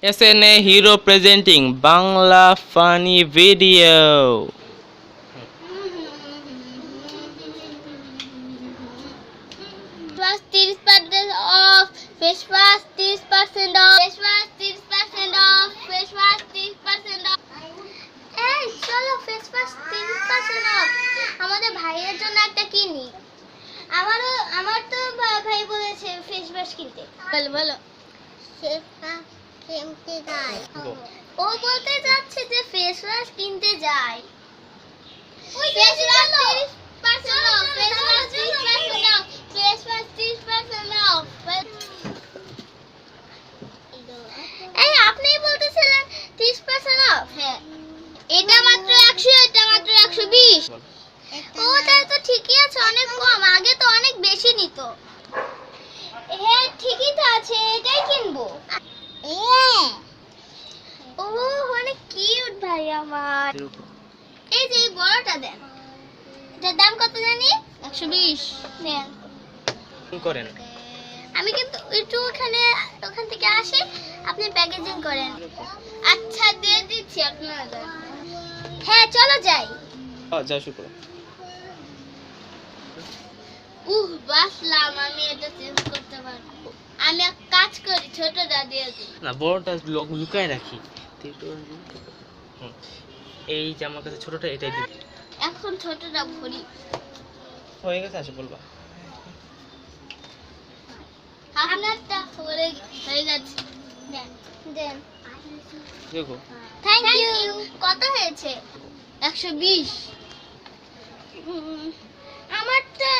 SNA Hero presenting Bangla funny video. Was 30% off. Face wash 30% off. Face wash 30% off. Face wash 30% off. এই চলো face wash 30% of. আমাদের ভাইয়ের জন্য একটা কিনি। আমার তো ভাই বলেছে ফেস ওয়াশ কিনতে। বলো বলো। ফেস ওয়াশ কিনতে যাই। ও বলতে যাচ্ছে যে ফেস ওয়াশ কিনতে যাই। Face wash 30% of. Face wash 30% of. Face wash 30% of. এই আপনিই বলতেছিলেন 30% অফ। হ্যাঁ। এটা মাত্র 100, এটা মাত্র 120। ও তাহলে তো ঠিকই আছে, অনেক কম। আগে তো অনেক বেশি নিত। হ্যাঁ ঠিকই তো আছে, এটাই কিনবো। ও অনেক কিউট ভাই আমার। এই যে এই বড়টা দেন। এটার দাম কত জানি? 120। নেন করেন। আমি কিন্তু একটু ওখান থেকে আসি, আপনি প্যাকেজিং করেন। আচ্ছা দিয়ে দিচ্ছি আপনাদের। হ্যাঁ চলো যাই। যাও শুরু করো। বাসলাম, আমি এটা চেঞ্জ করতে পারবো। আমি এক কাজ করি, ছোটটা দিয়ে দিই। না বড়টা লুকায় রাখি। এই যে আমার কাছে ছোটটা, এটাই দিই। এখন ছোটটা ভরি। হয়ে গেছে, আসে বলবা। আপনারটা হয়ে গেছে। দেন দেন। দেখো। Thank you. কত হয়েছে? 120। আমারটা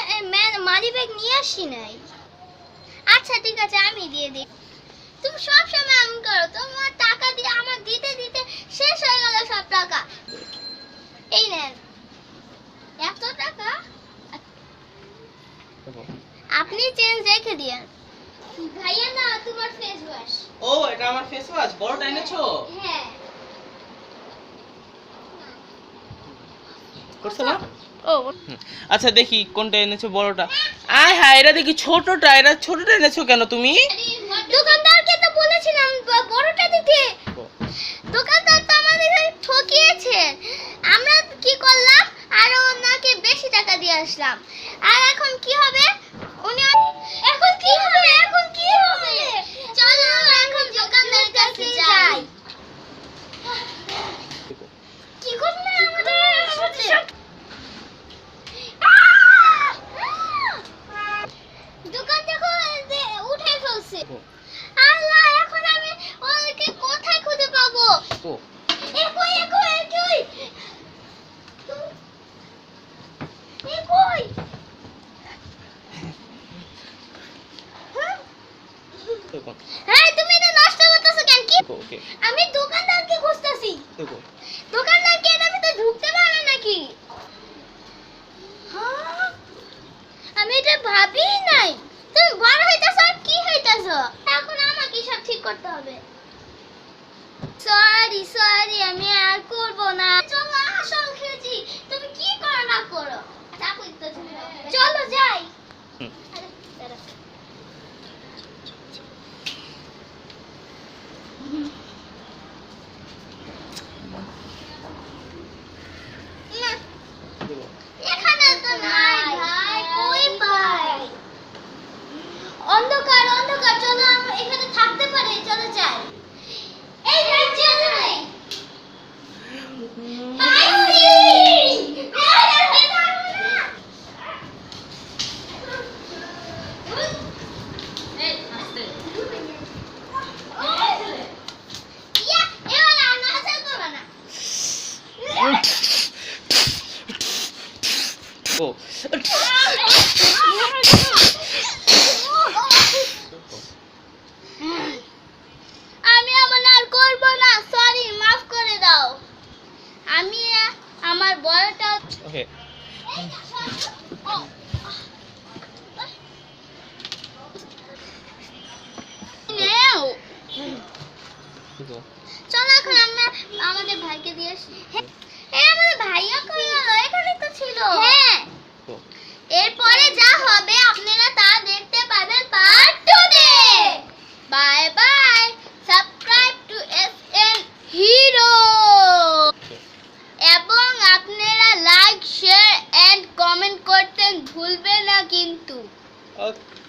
মানি ব্যাগ নিয়ে আসি নাই। আচ্ছা ঠিক আছে, আমি দিয়ে দিই। তুমি সব সময় এমন করো, তোমার টাকা দিয়ে আমার দিতে দিতে শেষ হয়ে গেল সব টাকা। এই নেন 100 টাকা। আপনি চেঞ্জ রেখে দিয়েন। ভাইয়া না তোমার ফেস ওয়াশ। ও এটা আমার ফেস ওয়াশ, বড়টা এনেছো? হ্যাঁ করছো না? আচ্ছা দেখি কোনটা এনেছো, বড়টা। আয় হায়, এটা দেখি ছোটটা। এটা ছোটটা এনেছো কেন তুমি? দোকানদারকে তো বলেছিলাম বড়টা দিতে। দোকানদার তো আমাদের ঠকিয়েছে। আমরা কি করলাম, আরো ওনাকে বেশি টাকা দিয়ে আসলাম। আর এখন কি হবে? এখন কি হবে? চলো এখন দোকানদারের কাছে যাই। কি করলে আমাদের সাথে? দোকান দেখো উঠে ফেলছে। আল্লাহ, এখন আমি ওকে কোথায় খুঁজে পাবো? একই হ্যাঁ তুমি এটা নষ্ট করতেছো কেন? কি আমি দোকানদারকে খুঁজতেছি। দোকানদার কি এটার ভিতরে ঢুকতে পারে নাকি? হ্যাঁ আমি এটা ভাবি নাই। তুমি বড় হইতাছো আর কি হইতাছো? এখন আমাকে সব ঠিক করতে হবে। সরি আমি আর করব না। চলো আসল খেজি, তুমি কি করো না করো তা কইতেছো। চলো যাই। এখানে তো নাই ভাই, কই পাই? অন্ধকার। চলো আমরা এখানে থাকতে পারি, চলো যাই। এই ভাই চলো নাই। আমি এমন আর করব না। সরি, মাফ করে দাও। আমি আমার বড়টা ওকে। চলো এখন আমরা আমাদের ভাইকে দিয়ে আসি। এই আমাদের ভাইয়া কই গেল? এখানে তো ছিল। হ্যাঁ এরপরে যা হবে আপনারা তা দেখতে পাবেন পার্ট 2 তে। Bye bye. সাবস্ক্রাইব টু ভুলবে না কিন্তু। ওকে।